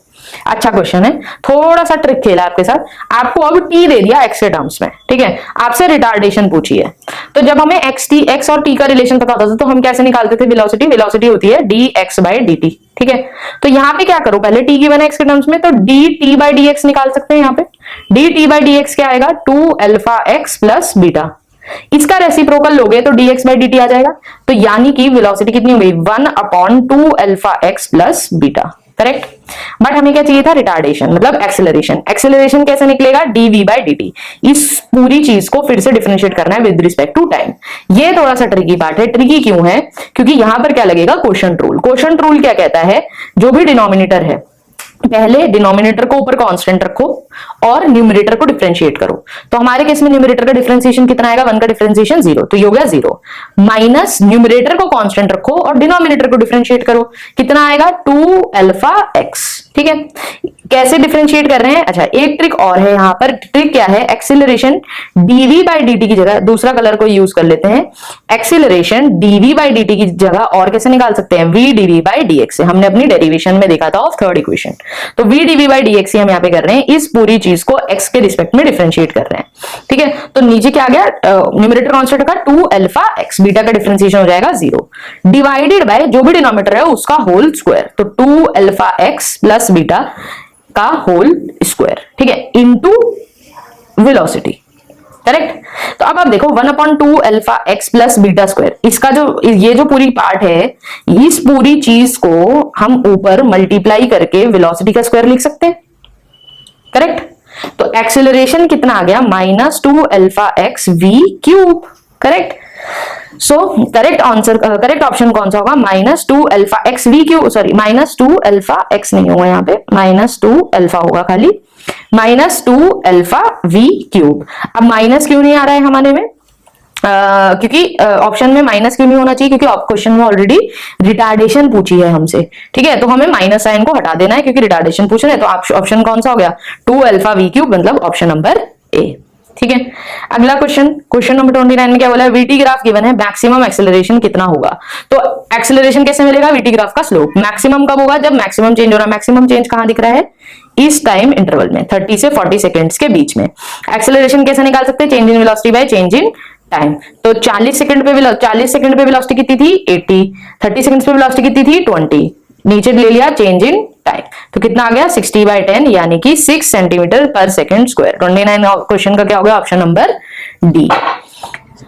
अच्छा क्वेश्चन है। थोड़ा सा ट्रिक खेला आपके साथ, आपको अब टी दे दिया एक्स के टर्म्स में, ठीक है, आपसे रिटार्डेशन पूछी है, तो जब हमें एक्स और टी का रिलेशन पता होता था तो हम कैसे निकालते थे, वेलोसिटी होती है dx by dt, ठीक है। तो यहाँ पे क्या करो, पहले t गिवन है x के टर्म्स में, तो dt by dx निकाल सकते हैं। यहाँ पे dt by dx क्या आएगा, 2 अल्फा x प्लस बीटा, इसका रेसिप्रोकल लोगे तो dx by dt आ जाएगा, तो यानी कि वेलोसिटी कितनी हो गई, 1/2 alpha x plus beta, correct. But हमें क्या चाहिए था, रिटार्डेशन मतलब एक्सेलरेशन। एक्सेलरेशन कैसे निकलेगा, dv by dt। इस पूरी चीज को फिर से डिफरेंशिएट करना है विद रिस्पेक्ट टू टाइम। ये थोड़ा सा ट्रिकी पार्ट है। ट्रिकी क्यों है, क्योंकि यहां पर क्या लगेगा, क्वोशंट रूल। क्वोशंट रूल क्या कहता है, जो भी डिनोमिनेटर है पहले डिनोमिनेटर को ऊपर कांस्टेंट रखो और न्यूमरेटर को डिफरेंशिएट करो। तो हमारे केस में न्यूमरेटर का डिफरेंशिएशन कितना आएगा, 1 का डिफरेंशिएशन 0, तो ये हो गया 0, माइनस न्यूमरेटर को कांस्टेंट रखो और डिनोमिनेटर को डिफरेंशिएट करो, कितना आएगा 2 अल्फा x, ठीक है। कैसे डिफरेंशिएट कर रहे हैं, अच्छा एक ट्रिक और है यहाँ पर। ट्रिक क्या है, एक्सीलरेशन dv by dt की जगह दूसरा कलर को यूज कर लेते हैं। एक्सीलरेशन dv by dt की जगह और कैसे निकाल सकते हैं, v dv by dx से, हमने अपनी डेरिवेशन में देखा था ऑफ थर्ड इक्वेशन। तो v dv by dx हम यहाँ पे कर रहे हैं, इस पूरी चीज को x के रिस्पेक्ट में डिफरेंशिएट कर रहे हैं, ठीक है। तो नीचे क्या आ गया, न्यूमरेटर कांस्टेंट का 2 अल्फा x, बीटा का डिफरेंशिएशन हो जाएगा 0, डिवाइडेड बाय जो भी डिनोमिनेटर है उसका होल स्क्वायर, तो 2 अल्फा x प्लस बीटा का होल स्क्वायर, ठीक है, इनटू वेलोसिटी, करेक्ट। तो अब आप देखो 1/2 alpha x plus beta square, इसका जो ये जो पूरी पार्ट है, इस पूरी चीज को हम ऊपर मल्टीप्लाई करके वेलोसिटी का स्क्वायर लिख सकते हैं, करेक्ट। तो एक्सेलरेशन कितना आ गया, -2 alpha x v cube, correct. So correct answer, correct option कौन सा होगा, -2 alpha x v cube, sorry -2 alpha x नहीं होगा यहाँ पे, -2 अल्फा होगा खाली, -2 अल्फा v क्यूब। अब माइनस क्यों नहीं आ रहा है हमारे में, क्योंकि ऑप्शन में माइनस क्यों नहीं होना चाहिए, क्योंकि क्वेश्चन में ऑलरेडी रिटार्डेशन पूछी है हमसे, ठीक है। तो हमें माइनस साइन को हटा देना है क्योंकि रिटार्डेशन पूछ रहे हैं। तो ऑप्शन कौन सा हो गया, 2 अल्फा v क्यूब, मतलब ऑप्शन नंबर ए, ठीक है। अगला क्वेश्चन नंबर 29 में क्या बोला है, वीटी ग्राफ गिवन है, मैक्सिमम एक्सेलरेशन कितना होगा। तो एक्सेलरेशन कैसे मिलेगा, वीटी ग्राफ का स्लोप। मैक्सिमम कब होगा, जब मैक्सिमम चेंज हो रहा है। मैक्सिमम चेंज कहां दिख रहा है, इस टाइम इंटरवल में 30 से 40 सेकंड्स के बीच में। एक्सेलरेशन कैसे निकाल सकते हैं, change in velocity by change in time. तो 40 सेकंड पे वेलोसिटी कितनी थी 80, 30 सेकंड्स पे वेलोसिटी कितनी थी 20, नीचे ले लिया चेंज इन टाइम, तो कितना आ गया 60/10, यानी कि 6 सेंटीमीटर पर सेकंड स्क्वायर। 29 क्वेश्चन का क्या हो गया, option number D.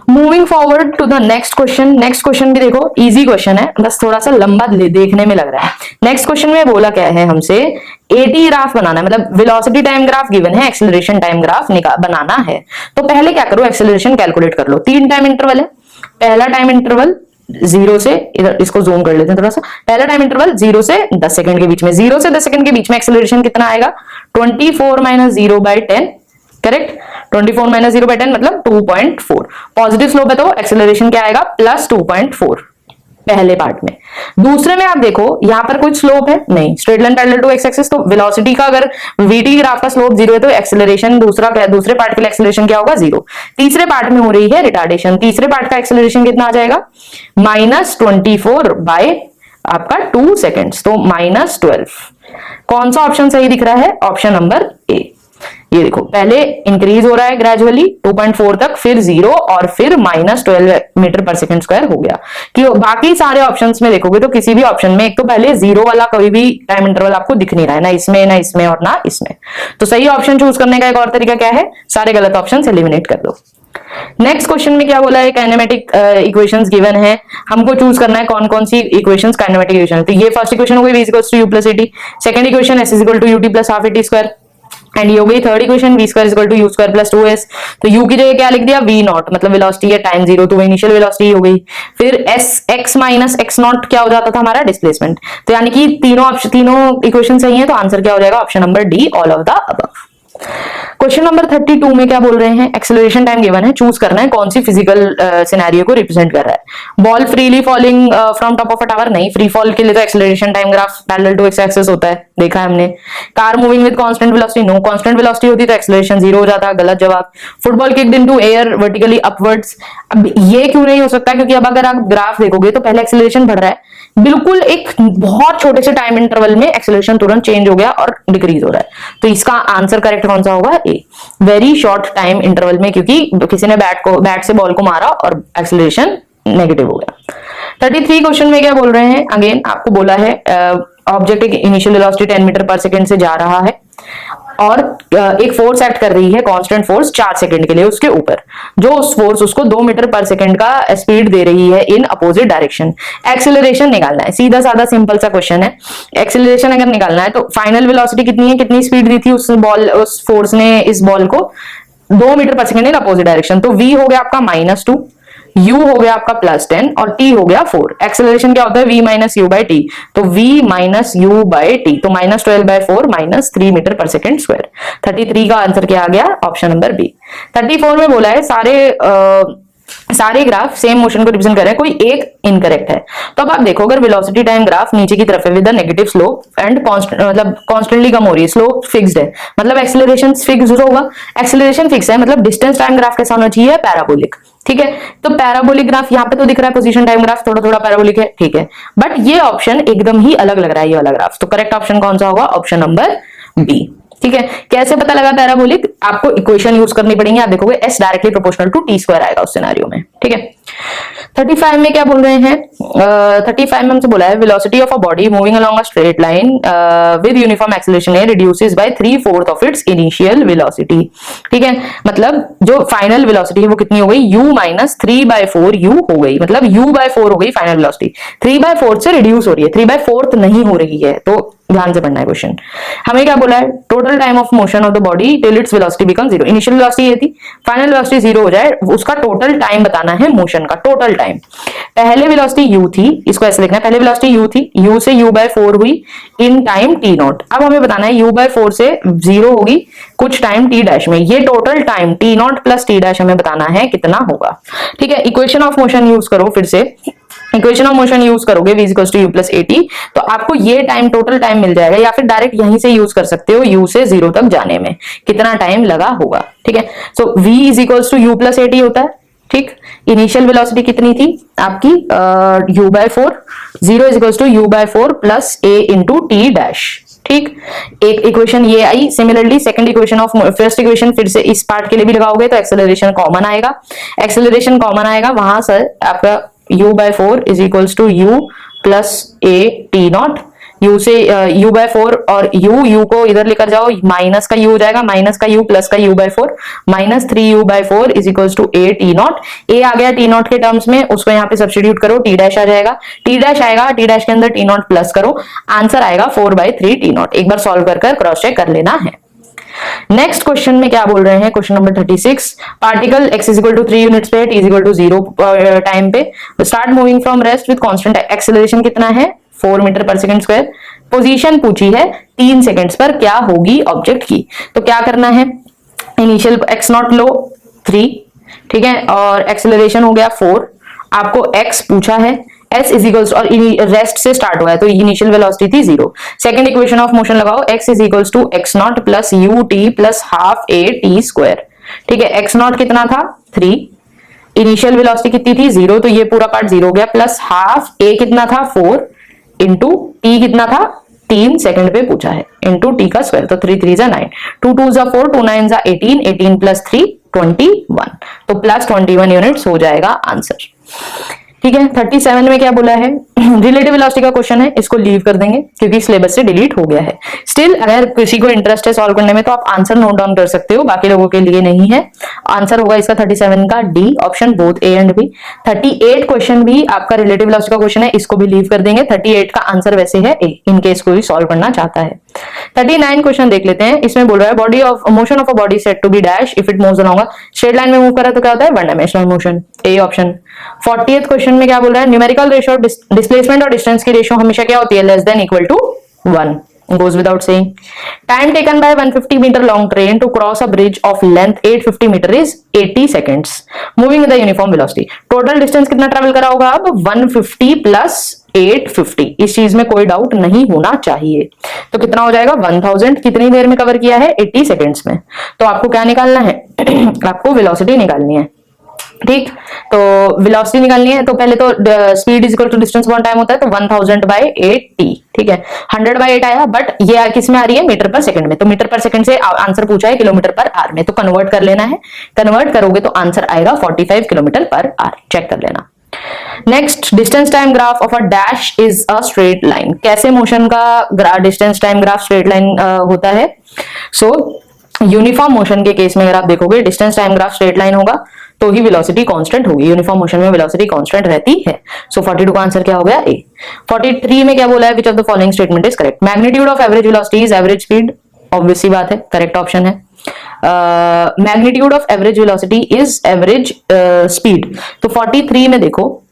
Moving forward to the next question. Next question भी देखो, इजी क्वेश्चन है, बस थोड़ा सा लंबा देखने में लग रहा है। नेक्स्ट क्वेश्चन में बोला क्या है हमसे, एटी ग्राफ बनाना है, मतलब वेलोसिटी टाइम ग्राफ गिवन है, एक्सेलरेशन टाइम ग्राफ बनाना है। तो पहले क्या करो, एक्सेलरेशन कैलकुलेट कर लो। 3 टाइम इंटरवल है, पहला टाइम इंटरवल 0 से, इधर इसको जूम कर लेते हैं थोड़ा सा, पहला टाइम इंटरवल 0 से 10 सेकंड के बीच में, 0 से 10 सेकंड के बीच में एक्सेलरेशन कितना आएगा, 24 - 0/10, करेक्ट। 24 - 0/10 मतलब 2.4। पॉजिटिव स्लोप है तो एक्सेलरेशन क्या आएगा, +2.4 पहले पार्ट में। दूसरे में आप देखो यहां पर कुछ स्लोप है नहीं, straight line parallel to x axis, तो वेलोसिटी का अगर वीटी ग्राफ का स्लोप 0 है तो एक्सेलरेशन दूसरे पार्ट के लिए एक्सेलरेशन क्या होगा 0। तीसरे पार्ट में हो रही है रिटार्डेशन, तीसरे पार्ट का एक्सेलरेशन कितना आ जाएगा, -24 बाय आपका 2 सेकेंड्स, तो -12। कौन सा ऑप्शन सही दिख रहा है, ऑप्शन नंबर ए। ये देखो पहले इंक्रीज हो रहा है ग्रेजुअली 2.4 तक, फिर 0 और फिर -12 मीटर पर सेकंड स्क्वायर हो गया। कि बाकी सारे ऑप्शंस में देखोगे तो किसी भी ऑप्शन में एक तो पहले 0 वाला कोई भी टाइम इंटरवल आपको दिख नहीं रहा है, ना इसमें ना इसमें और ना इसमें। तो सही ऑप्शन चूज करने का एक और तरीका क्या है, सारे गलत ऑप्शन एलिमिनेट कर दो। नेक्स्ट क्वेश्चन में क्या बोला है, काइनेमेटिक इक्वेशंस गिवन है, हमको चूज करना है कौन कौन सी इक्वेशंस काइनेमेटिक इक्वेशन। तो ये फर्स्ट इक्वेशन हो गई v equals to u plus at, second equation s is equal to ut plus half at square, and ये हो गई third equation v square is equal to u square plus 2s। तो u की जगह क्या लिख दिया, v नॉट, मतलब वेलोसिटी है टाइम 0, तो वो इनिशियल वेलोसिटी हो गई। फिर s x minus x not क्या हो जाता था हमारा, डिस्प्लेसमेंट। तो यानी कि तीनों इक्वेशन सही है, तो आंसर क्या हो जाएगा, option number D, all of the above. Question number 32 में क्या बोल रहे हैं, एक्सेलरेशन टाइम गिवन है, चूज करना है कौन सी फिजिकल सिनेरियो को रिप्रेजेंट कर रहा है। Ball freely falling from top of a tower, नहीं, फ्री फॉल के लिए तो acceleration time graph parallel to x axis होता है, देखा है हमने। Car moving with constant velocity, no, constant velocity होती तो एक्सेलरेशन 0 हो जाता, गलत जवाब। Football kicked into air vertically upwards, अब ये क्यों नहीं हो सकता, क्योंकि अब अगर आप ग्राफ देखोगे तो पहले एक्सेलरेशन बढ़ रहा है, बिल्कुल एक बहुत छोटे से टाइम इंटरवल में एक्सेलरेशन तुरंत चेंज हो गया और डिक्रीज हो रहा है। तो इसका आंसर करेक्ट कौन सा होगा, ए, वेरी शॉर्ट टाइम इंटरवल में, क्योंकि किसी ने बैट से बॉल को मारा और एक्सेलरेशन नेगेटिव हो गया। 33 क्वेश्चन में क्या बोल रहे हैं, अगेन आपको बोला है ऑब्जेक्ट एक इनिशियल वेलोसिटी 10 मीटर पर सेकंड से जा रहा है और एक फोर्स एक्ट कर रही है, कांस्टेंट फोर्स 4 सेकंड के लिए उसके ऊपर, जो उस फोर्स उसको 2 मीटर पर सेकंड का स्पीड दे रही है इन अपोजिट डायरेक्शन। एक्सेलरेशन निकालना है, सीधा साधा सिंपल सा क्वेश्चन है। एक्सेलरेशन अगर निकालना है तो फाइनल वेलोसिटी कितनी है, कितनी स्पीड दी थी उस फोर्स ने इस बॉल को, 2 मीटर पर सेकंड इन अपोजिट डायरेक्शन। तो v हो गया आपका -2, u हो गया आपका +10 और t हो गया 4। एक्सेलरेशन क्या होता है, v minus you by T, तो v minus you by T, तो -12/4 -3 मीटर पर सेकंड स्क्वायर। 33 का आंसर क्या आ गया, ऑप्शन नंबर बी। 34 में बोला है सारे ग्राफ सेम मोशन को रिप्रेजेंट कर रहे हैं, कोई एक इनकरेक्ट है। तो अब आप देखो, अगर वेलोसिटी टाइम ग्राफ नीचे की तरफ है विद नेगेटिव स्लोप एंड मतलब कॉन्स्टेंटली कम हो रही है, स्लोप फिक्स्ड है, मतलब एक्सेलरेशन फिक्स्ड होगा। एक्सेलरेशन फिक्स है मतलब डिस्टेंस टाइम ग्राफ कैसा होना चाहिए, पैराबोलिक, ठीक है। तो पैराबोलिक ग्राफ यहाँ पे तो दिख रहा है, पोजीशन टाइम ग्राफ थोड़ा थोड़ा पैराबोलिक है, ठीक है, बट ये ऑप्शन एकदम ही अलग लग रहा है, ये वाला ग्राफ। तो करेक्ट ऑप्शन कौन सा होगा, ऑप्शन नंबर बी, ठीक है। कैसे पता लगा पैराबोलिक, आपको इक्वेशन यूज करनी पड़ेगी, आप देखोगे s directly proportional to t square आएगा उस सिनेरियो में, ठीक है। 35 में क्या बोल रहे हैं, 35 में हमसे बोला है velocity of a body moving along a straight line with uniform acceleration reduces by 3/4 of its initial velocity, ठीक है। मतलब जो फाइनल वेलोसिटी है वो कितनी हो गई, u माइनस 3/4 u हो गई, मतलब u/4 हो गई फाइनल वेलोसिटी, 3/4 से रिड्यूस हो रही है, 3/4 नहीं हो रही है। तो ध्यान से पढ़ना है क्वेश्चन। हमें क्या बोला है, total time of motion of the body till its velocity become 0, initial velocity ये थी, फाइनल वेलोसिटी 0 हो जाए, उसका टोटल टाइम बताना है मोशन का, टोटल टाइम। पहले वेलोसिटी u थी, इसको ऐसे लिखना है, पहले वेलोसिटी u थी, u से u/4 हुई इन टाइम t नॉट। अब हमें बताना है u/4 से 0 होगी कुछ टाइम t डैश में, ये total time t not plus t dash हमें बताना है कितना होगा, ठीक है। इक्वेशन ऑफ मोशन यूज करो, फिर से इक्वेशन ऑफ मोशन यूज करोगे v equals to u plus at, तो आपको ये टाइम टोटल टाइम मिल जाएगा, या फिर डायरेक्ट यहीं से यूज कर सकते हो, u से 0 तक जाने में कितना टाइम लगा होगा, ठीक है। So v is equals to u plus at होता है, ठीक। इनिशियल वेलोसिटी कितनी थी आपकी, u/4, 0 is equals to u/4 plus a into T dash, ठीक। एक इक्वेशन ये आई। Similarly second equation of first equation फिर से इस पार्ट के लिए भी लगाओगे तो एक्सेलरेशन कॉमन आएगा, एक्सेलरेशन कॉमन आएगा, वहां से आपका u/4 is equals to u plus a t not, u से u/4 और u को इधर लेकर जाओ, माइनस का u हो जाएगा, माइनस का u प्लस का u/4, -3u/4 is equals to a t naught. a आ गया t नॉट के टर्म्स में, उसको यहाँ पे सब्स्टिट्यूट करो, t डैश आ जाएगा, t डैश आएगा, t डैश के अंदर t नॉट प्लस करो, आंसर आएगा 4/3 t नॉट। एक बार सॉल्व कर क्रॉस चेक कर लेना है। नेक्स्ट क्वेश्चन में क्या बोल रहे हैं, question number 36, particle x is equal to 3 units पे, t is equal to 0 time पे start moving from rest with constant acceleration कितना है, 4 मीटर पर सेकंड स्क्वायर। पोजीशन पूछी है 3 सेकंड्स पर क्या होगी ऑब्जेक्ट की, तो क्या करना है, इनिशियल x नॉट लो 3, ठीक है, और एक्सेलरेशन हो गया 4, आपको x पूछा है, s इज इक्वल्स और रेस्ट से स्टार्ट हुआ है तो इनिशियल वेलोसिटी थी 0। सेकंड इक्वेशन ऑफ मोशन लगाओ, x is equals to x naught plus u t plus half a t square, ठीक है। x नॉट कितना था 3, इनिशियल वेलोसिटी कितनी थी 0, तो ये पूरा पार्ट 0 हो गया, प्लस हाफ a कितना था 4 इंटू t कितना था 3 सेकंड पे पूछा है, इंटू टी का स्क्वायर, तो 3 3 जा 9, 2 2 जा 4, 2 9 जा 18, 18 प्लस 3 21, तो प्लस 21 यूनिट्स हो जाएगा आंसर। ठीक है, 37 में क्या बोला है, रिलेटिव वेलोसिटी का क्वेश्चन है, इसको लीव कर देंगे क्योंकि सिलेबस से डिलीट हो गया है। स्टिल अगर किसी को इंटरेस्ट है सॉल्व करने में तो आप आंसर नोट डाउन कर सकते हो, बाकी लोगों के लिए नहीं है। आंसर होगा इसका 37 का D option, both A and B. 38 question भी आपका रिलेटिव वेलोसिटी का क्वेश्चन है, इसको भी लीव कर देंगे। 38 का आंसर वैसे है ए, इन केस कोई सॉल्व करना चाहता है। 39 क्वेश्चन देख लेते हैं, इसमें बोल रहा है body of motion of a body set to be dash if it moves along a straight line में मूव कर रहा है तो क्या होता है, one dimensional motion, A option. 40th question में क्या बोल रहा है, न्यूमेरिकल रेशियो डिस्प्लेसमेंट और डिस्टेंस की रेशियो हमेशा क्या होती है, less than equal to 1, goes without saying. Time taken by 150 meter long train to cross a bridge of length 850 meter is 80 seconds moving with the uniform velocity. Total distance कितना ट्रेवल करा होगा अब, 150 प्लस 850, इस चीज में कोई डाउट नहीं होना चाहिए। तो कितना हो जाएगा, 1000 कितनी देर में कवर किया है, 80 सेकेंड्स में। तो आपको क्या निकालना है आपको वेलोसिटी निकालनी है। ठीक, तो वेलोसिटी निकालनी है तो पहले तो speed is equal to distance upon time होता है, तो 1000 बाय 8t। ठीक है, 100 बाय 8 आया, बट ये किस में आ रही है, मीटर पर सेकंड में, तो मीटर पर सेकंड से आंसर पूछा है किलोमीटर पर आवर में, तो कन्वर्ट कर लेना है। कन्वर्ट करोगे तो आंसर आएगा 45 किलोमीटर पर आवर, चेक कर लेना। Next, distance time graph of a dash is a straight line. कैसे मोशन का distance time graph straight line होता है, सो यूनिफॉर्म मोशन के केस में अगर आप देखोगे distance time graph straight line होगा तो ही वेलोसिटी कांस्टेंट होगी, यूनिफॉर्म मोशन में वेलोसिटी कांस्टेंट रहती है। सो 42 का आंसर क्या हो गया, ए। 43 में क्या बोला है, which of the following statement is correct. Magnitude of average velocity is average speed, obvious सी बात है, करेक्ट ऑप्शन है। Magnitude of average velocity is average speed, तो 43 में देखो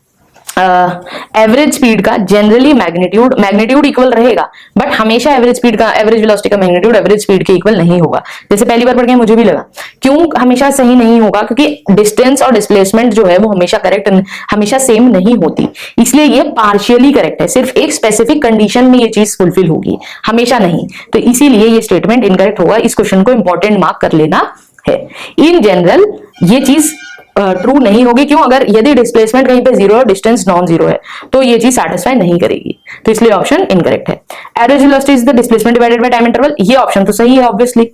एवरेज स्पीड का जनरली मैग्नीट्यूड इक्वल रहेगा, बट हमेशा एवरेज स्पीड का, एवरेज वेलोसिटी का मैग्नीट्यूड एवरेज स्पीड के इक्वल नहीं होगा। जैसे पहली बार पढ़ के मुझे भी लगा, क्यों हमेशा सही नहीं होगा, क्योंकि डिस्टेंस और डिस्प्लेसमेंट जो है वो हमेशा करेक्ट, हमेशा सेम नहीं होती, इसलिए ये पार्शियली करेक्ट है, सिर्फ एक स्पेसिफिक कंडीशन में ये चीज फुलफिल होगी, हमेशा नहीं। तो इसीलिए ये स्टेटमेंट इनकरेक्ट होगा, इस क्वेश्चन को इंपॉर्टेंट मार्क कर लेना है। इन जनरल ये चीज ट्रू नहीं होगी, क्यों, अगर यदि डिस्प्लेसमेंट कहीं पे जीरो है, डिस्टेंस नॉन जीरो है, तो ये चीज सेटिस्फाई नहीं करेगी, तो इसलिए ऑप्शन इनकरेक्ट है। Average velocity is the displacement divided by time interval, ये ऑप्शन तो सही है obviously.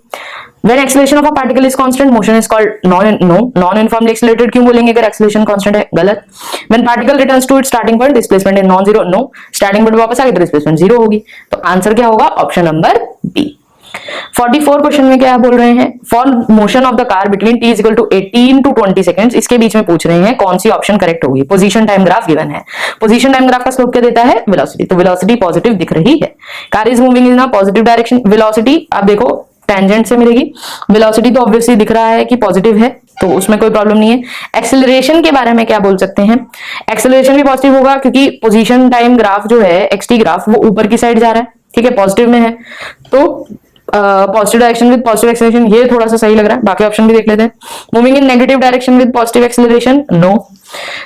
When acceleration of a particle is constant, motion is called non-uniformly accelerated, क्यों बोलेंगे अगर acceleration constant है, गलत। When particle returns to its starting point, displacement is non-zero, no, starting point वापस आ गई तो डिस्प्लेसमेंट जीरो होगी, तो आंसर क्या होगा, ऑप्शन नंबर बी। 44 क्वेश्चन में क्या बोल रहे हैं, for motion of the car between t equal to 18 to 20 seconds, इसके बीच में पूछ रहे हैं कौन सी ऑप्शन करेक्ट होगी। पोजीशन टाइम ग्राफ गिवन है, पोजीशन टाइम ग्राफ का स्लोप क्या देता है, वेलोसिटी, तो वेलोसिटी पॉजिटिव दिख रही है। Car is moving in a positive direction, velocity आप देखो टेंजेंट से मिलेगी, वेलोसिटी तो ऑब्वियसली दिख रहा है कि पॉजिटिव है, तो उसमें कोई प्रॉब्लम नहीं है। एक्सेलरेशन के बारे में क्या बोल सकते हैं, एक्सेलरेशन भी पॉजिटिव होगा क्योंकि पोजीशन टाइम ग्राफ जो है एक्सटी ग्राफ वो ऊपर की साइड जा रहा है, ठीक है, पॉजिटिव में है, तो positive direction with positive acceleration, ये थोड़ा सा सही लग रहा है। बाकी ऑप्शन भी देख लेते हैं। Moving in negative direction with positive acceleration, no.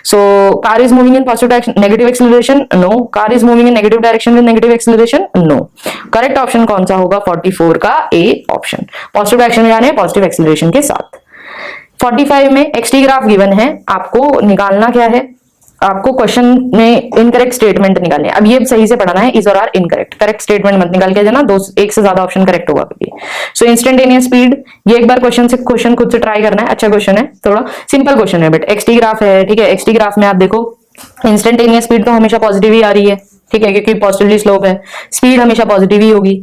So car is moving in positive direction negative acceleration, no. Car is moving in negative direction with negative acceleration, no. Correct option कौन सा होगा, 44 का ए ऑप्शन, पॉजिटिव डायरेक्शन में जाने पॉजिटिव एक्सेलरेशन के साथ। 45 में एक्सटी ग्राफ गिवन है, आपको निकालना क्या है, आपको क्वेश्चन में इनकरेक्ट स्टेटमेंट निकालने। अब ये सही से पढ़ना है, इज और आर इनकरेक्ट, करेक्ट स्टेटमेंट मत निकाल के देना, एक से ज्यादा ऑप्शन करेक्ट होगा कभी। सो इंस्टेंटेनियस स्पीड, ये एक बार क्वेश्चन खुद से ट्राई करना है, अच्छा क्वेश्चन है, थोड़ा सिंपल क्वेश्चन है, बट एक्सटी ग्राफ है, ठीक है। एक्सटी ग्राफ में आप देखो इंस्टेंटेनियस स्पीड तो हमेशा पॉजिटिव ही आ रही है, ठीक है, क्योंकि पॉजिटिवली स्लोप है, स्पीड हमेशा पॉजिटिव ही होगी।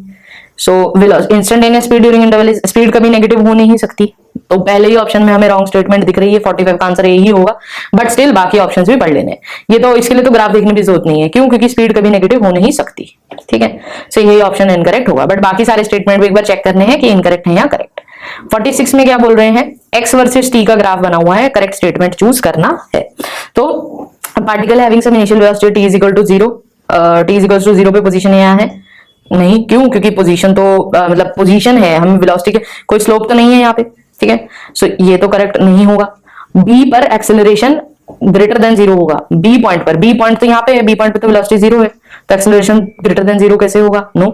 So instantaneous speed during interval, speed कभी नेगेटिव हो नहीं सकती, तो पहले ही ऑप्शन में हमें रॉन्ग स्टेटमेंट दिख रही है, 45 का आंसर यही होगा, बट स्टिल बाकी ऑप्शंस भी पढ़ लेने। ये तो इसके लिए तो ग्राफ देखने की जरूरत नहीं है, क्यों, क्योंकि स्पीड कभी नेगेटिव हो नहीं सकती, ठीक है। सो यही ऑप्शन इनकरेक्ट होगा, बट बाकी सारे स्टेटमेंट भी एक बार चेक करने हैं कि इनकरेक्ट है या करेक्ट। 46 में क्या बोल रहे हैं, एक्स वर्सेस टी का ग्राफ बना हुआ है, करेक्ट स्टेटमेंट चूज करना है। तो particle having some initial velocity t is equal to 0, t is equal to 0 पे पोजीशन यहाँ है नहीं, क्यों, क्योंकि पोजीशन तो मतलब पोजीशन है, हम वेलोसिटी के कोई स्लोप तो नहीं है यहाँ पे, ठीक है। सो ये तो करेक्ट नहीं होगा। बी पर एक्सेलरेशन ग्रेटर देन 0 होगा, बी पॉइंट पर, बी पॉइंट तो यहाँ पे है, बी पॉइंट पे तो वेलोसिटी 0 है, तो एक्सेलरेशन ग्रेटर देन 0 कैसे होगा, नो।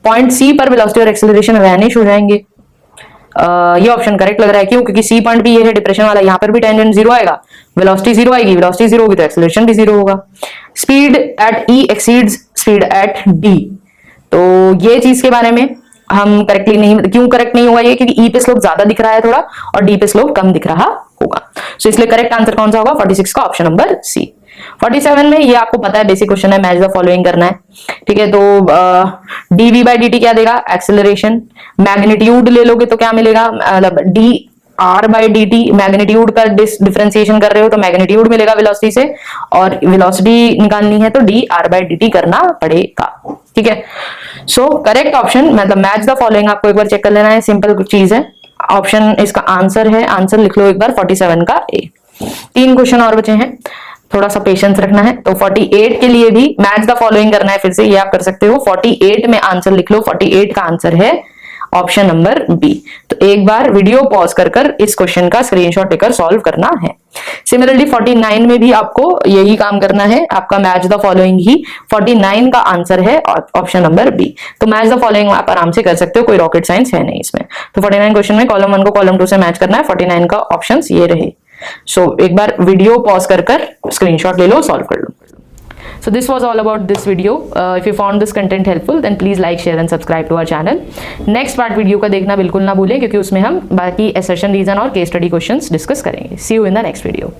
पॉइंट सी पर वेलोसिटी और एक्सेलरेशन वैनिश हो जाएंगे, ये ऑप्शन करेक्ट लग रहा है, क्यों, क्योंकि सी पॉइंट भी ये है डिप्रेशन वाला, यहाँ पर भी टेंजेंट 0 आएगा, वेलोसिटी 0 आएगी, वेलोसिटी 0 होगी तो एक्सेलरेशन भी 0 होगा। Speed at E exceeds speed at D, तो ये चीज के बारे में हम करेक्टली नहीं, क्यों करेक्ट नहीं हुआ ये, क्योंकि ई पे स्लोप ज्यादा दिख रहा है थोड़ा और डी पे स्लोप कम दिख रहा होगा। सो इसलिए करेक्ट आंसर कौन सा होगा, 46 का ऑप्शन नंबर सी। 47 में ये आपको पता है बेसिक क्वेश्चन है, मैच द फॉलोइंग करना है, ठीक है। तो डीवी बाई डी टी क्या देगा, एक्सेलरेशन। मैग्नीट्यूड ले लोगे तो क्या मिलेगा, मतलब D R by D T, magnitude का डिफरेंशिएशन कर रहे हो तो मैग्नीट्यूड मिलेगा वेलोसिटी से, और वेलोसिटी निकालनी है तो D R by D T करना पड़ेगा, ठीक है। सो करेक्ट ऑप्शन, मतलब मैच द फॉलोइंग आपको एक बार चेक कर लेना है, सिंपल चीज है। ऑप्शन इसका आंसर है, आंसर लिख लो एक बार 47 का ए। 3 क्वेश्चन और बचे हैं, थोड़ा सा पेशेंस रखना है। तो 48 के लिए भी मैच द फॉलोइंग करना है, फिर से ये आप कर सकते हो। 48 में आंसर लिख लो, 48 का आंसर है ऑप्शन नंबर बी। तो एक बार वीडियो पॉज कर इस क्वेश्चन का स्क्रीनशॉट लेकर सॉल्व करना है। सिमिलरली 49 में भी आपको यही काम करना है, आपका मैच द फॉलोइंग ही 49 का आंसर है ऑप्शन नंबर बी। तो मैच द फॉलोइंग आप आराम से कर सकते हो, कोई रॉकेट साइंस है नहीं इसमें। तो 49 क्वेश्चन में कॉलम 1 को कॉलम 2 से मैच करना है, 49 का ऑप्शन ये रहे। सो एक बार वीडियो पॉज कर स्क्रीनशॉट ले लो, सॉल्व कर लो। So this was all about this video. If you found this content helpful, then please like, share and subscribe to our channel. Next part video का देखना बिल्कुल ना भूलें, क्योंकि उसमें हम बाकी assertion, reason और case study questions डिस्कस करेंगे। See you in the next video.